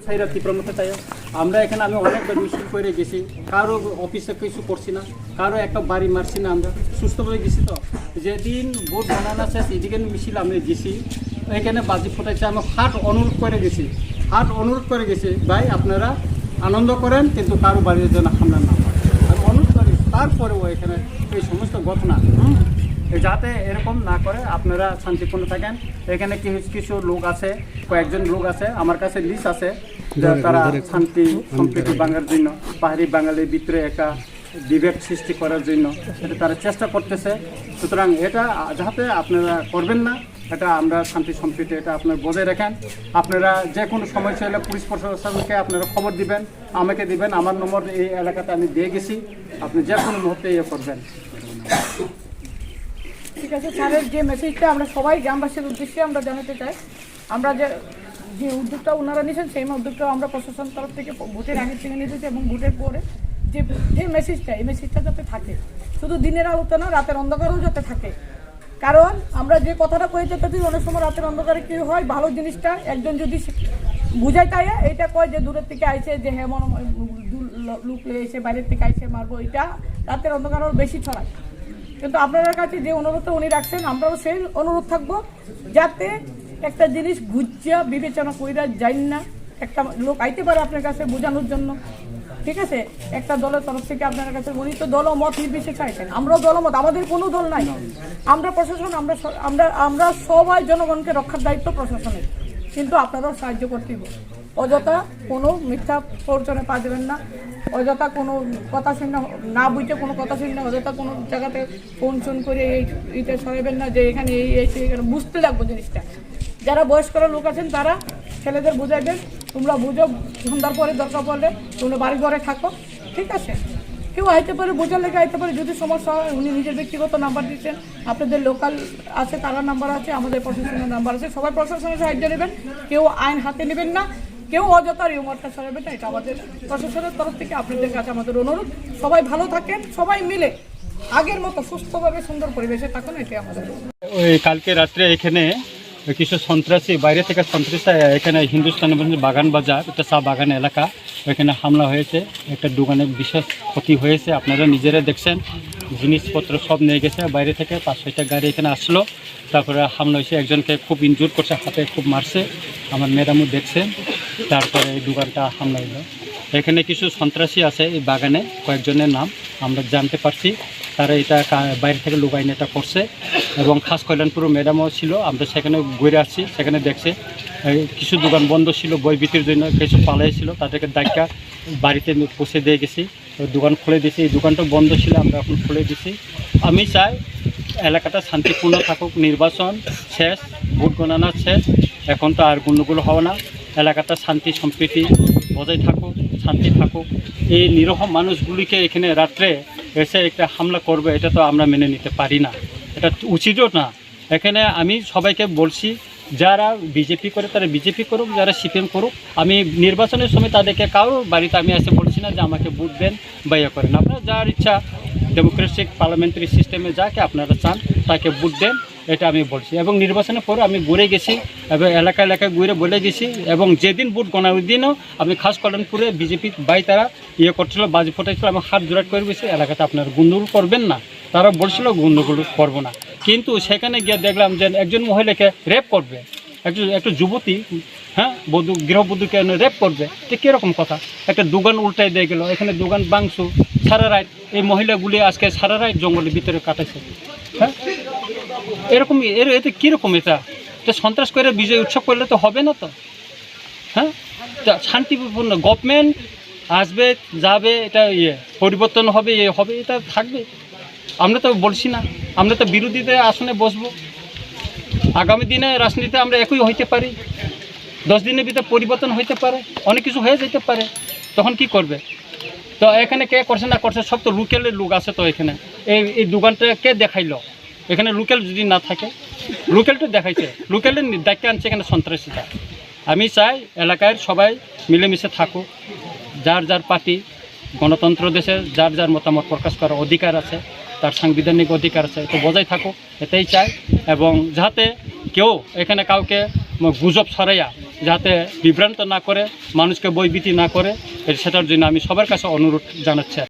সাইরা তীব্রমতে চাই আমরা এখানে আমি অনেকবার মিছিল করে গেছি, কারো অফিসে কিছু করছি না, কারো একটা বাড়ি মারছি না, আমরা সুস্থভাবে গেছি। তো যেদিন ভোট বানানো শেষ এদিকে মিছিল আমি গেছি, এখানে বাজি ফোটাইছে, আমি হাট অনুরোধ করে গেছি ভাই আপনারা আনন্দ করেন কিন্তু কারো বাড়ির জন্য হামলা না হয়, আমি অনুরোধ করি। তারপরেও এখানে এই সমস্ত ঘটনা যাতে এরকম না করে আপনারা শান্তিপূর্ণ থাকেন। এখানে কিছু লোক আছে, কয়েকজন লোক আছে, আমার কাছে লিস্ট আছে, তারা শান্তি সম্প্রীতি ভাঙার জন্য, পাহাড়ি বাঙালির ভিতরে একটা বিভেদ সৃষ্টি করার জন্য এটা তারা চেষ্টা করতেছে। সুতরাং এটা যাতে আপনারা করবেন না, এটা আমরা শান্তি সম্প্রীতি এটা আপনারা বজায় রাখেন। আপনারা যে কোনো সমস্যা হলে পুলিশ প্রশাসনকে আপনারা খবর দিবেন, আমাকে দিবেন, আমার নম্বর এই এলাকাতে আমি দিয়ে গেছি, আপনি যে কোনো মুহূর্তে ইয়ে করবেন। ঠিক আছে, স্যারের যে মেসেজটা আমরা সবাই গ্রামবাসীর উদ্দেশ্যে আমরা জানাতে চাই, আমরা যে উদ্যোগটা ওনারা নিয়েছেন সেই উদ্যোগটা আমরা প্রশাসন তরফ থেকে ভোটের আগের থেকে নিতেছি, এবং ভোটের পরে যে মেসেজটা এই মেসেজটা যাতে থাকে, শুধু দিনের আলোতে না, রাতের অন্ধকারেও যাতে থাকে। কারণ আমরা যে কথাটা কয়ে যেতেছি অনেক সময় রাতের অন্ধকারে কী হয়, ভালো জিনিসটা একজন যদি বুঝাই তাই এটা কয় যে দূরের থেকে আইছে, যে হ্যাঁ লুক এসে বাইরের থেকে আইসে মারবো, এটা রাতের অন্ধকার বেশি ছড়ায়। কিন্তু আপনাদের কাছে যে অনুরোধটা উনি রাখছেন, আমরাও সেই অনুরোধ থাকবো যাতে একটা জিনিস বুঝিয়া বিবেচনা কইরা যাই না, একটা লোক আইতে পারে আপনার কাছে বোঝানোর জন্য, ঠিক আছে, একটা দলের তরফ থেকে আপনার কাছে। উনি তো দলমত নির্বিশেষে চাইছেন, আমরাও দলমত, আমাদের কোনো দল নাই, আমরা প্রশাসন, আমরা সবাই জনগণকে রক্ষার দায়িত্ব প্রশাসনের, কিন্তু আপনারাও সাহায্য করতেই হবে। অযথা কোনো মিথ্যা প্ররোচনে পা দেবেন না, অযথা কোনো কথা শুনে না বুঝতে কোনো কথা শুনে অযথা কোনো জায়গাতে ফোন করে এইটা সরাবেন না যে এখানে এখানে বুঝতে লাগবো জিনিসটা। যারা বয়স্করা লোক আছেন তারা ছেলেদের বুঝাইবেন, তোমরা বুঝো, সন্ধ্যার পরে দরকার পড়লে তোমরা বাড়ি ঘরে থাকো, ঠিক আছে। কেউ আইতে পারে, বোঝার লেগে আইতে পারে, যদি সমস্যা হয় উনি নিজের ব্যক্তিগত নাম্বার দিচ্ছেন, আপনাদের লোকাল আছে তারা নাম্বার আছে, আমাদের প্রশাসনের নাম্বার আছে, সবাই প্রশাসনের সাহায্য নেবেন, কেউ আইন হাতে নেবেন না, কেউ অযথা রিউমারটা সরাবেন না, এটা আমাদের প্রশাসনের তরফ থেকে আপনাদের কাছে আমাদের অনুরোধ। সবাই ভালো থাকেন, সবাই মিলে আগের মতো সুস্থভাবে সুন্দর পরিবেশে থাকুন, এটাই আমাদের। ওই কালকে রাত্রে এখানে কিছু সন্ত্রাসী, বাইরে থেকে সন্ত্রাসী এখানে হিন্দুস্তানি বাগান বাজার, এটা চা বাগান এলাকা, এখানে হামলা হয়েছে, একটা দোকানে বিশেষ ক্ষতি হয়েছে, আপনারা নিজেরা দেখছেন, জিনিসপত্র সব নিয়ে গেছে বাইরে থেকে, 5-6টা গাড়ি এখানে আসলো, তারপরে হামলা হয়েছে, একজনকে খুব ইনজুর করছে, হাতে খুব মারছে, আমার ম্যাডামও দেখছেন। তারপরে এই দোকানটা হামলা হলো। এখানে কিছু সন্ত্রাসী আছে এই বাগানে, কয়েকজনের নাম আমরা জানতে পারছি, তারা এটা বাইরে থেকে লুকাইনে এটা করছে, এবং খাস কল্যাণপুর ম্যাডামও ছিল, আমরা সেখানে ঘুরে আসছি, সেখানে দেখছে কিছু দোকান বন্ধ ছিল বই বিক্রির জন্য, কিছু পালাইছিল, তাদেরকে দায়িকা বাড়িতে পৌঁছে দিয়ে গেছি, দোকান খুলে দিয়েছি, এই দোকানটা বন্ধ ছিল, আমরা এখন খুলে দিছি। আমি চাই এলাকাটা শান্তিপূর্ণ থাকুক, নির্বাচন শেষ, ভোট গণনা শেষ, এখন তো আর গণ্ডগোল হবে না, এলাকাটা শান্তি সম্প্রীতি বজায় থাকুক, শান্তি থাকুক। এই নিরহ মানুষগুলিকে এখানে রাত্রে এসে একটা হামলা করবে, এটা তো আমরা মেনে নিতে পারি না, এটা উচিতও না। এখানে আমি সবাইকে বলছি, যারা বিজেপি করে তারা বিজেপি করুক, যারা সিপিএম করুক, আমি নির্বাচনের সময় তাদেরকে কারোর বাড়িতে আমি এসে বলছি না যে আমাকে ভোট দেন বা ইয়ে করেন, আপনারা যার ইচ্ছা ডেমোক্রেটিক পার্লামেন্টারি সিস্টেমে যাকে আপনারা চান তাকে ভোট দেন, এটা আমি বলছি। এবং নির্বাচনের পরে আমি ঘুরে গেছি এবং এলাকায় ঘুরে বলে গেছি, এবং যেদিন ভোট গণার দিনও আমি খাস কল্যাণপুরে বিজেপি ভাই তারা ইয়ে করছিল, বাজি ফোটাইছিল, আমি হাত জোড়াট করে গেছি, এলাকাতে আপনারা গণ্ডগোল করবেন না, তারা বলছিল গণ্ডগোল করবো না, কিন্তু সেখানে গিয়ে দেখলাম যে একজন মহিলাকে রেপ করবে, একটা যুবতী, হ্যাঁ, গৃহবধূকে রেপ করবে, তো কীরকম কথা, একটা দোকান উল্টাই দিয়ে গেল, এখানে দোকান বাংশু সারা রাত, এই মহিলাগুলি আজকে সারা রাত জঙ্গলের ভিতরে কাটাইছে, হ্যাঁ, এরকম এতে কীরকম, এটা সন্ত্রাস করে বিজয় উৎসব করলে তো হবে না তো, হ্যাঁ, শান্তিপূর্ণ গভর্নমেন্ট আসবে যাবে, এটা পরিবর্তন হবে, হবে, এটা থাকবে। আমরা তো বলছি না, আমরা তো বিরোধীদের আসনে বসবো, আগামী দিনে রাজনীতিতে আমরা একই হইতে পারি, 10 দিনের ভিতরে পরিবর্তন হইতে পারে, অনেক কিছু হয়ে যেতে পারে, তখন কি করবে? তো এখানে কে করছে না করছে, সব তো লোকালের লোক আছে, তো এখানে এই দোকানটা কে দেখাইলো, এখানে লোকাল যদি না থাকে, লোকালটা দেখাইছে, লোকালের দায়িত্ব আনছে এখানে সন্ত্রাসীরা। আমি চাই এলাকার সবাই মিলেমিশে থাকুক, যার যার পার্টি, গণতন্ত্র দেশে যার যার মতামত প্রকাশ করার অধিকার আছে, তার সাংবিধানিক অধিকার আছে, তো বজায় থাকুক, এটাই চাই। এবং যাতে কেউ এখানে কাউকে গুজব ছড়াইয়া যাতে বিভ্রান্ত না করে, মানুষকে ভয়ভীতি না করে, সেটার জন্য আমি সবার কাছে অনুরোধ জানাচ্ছি।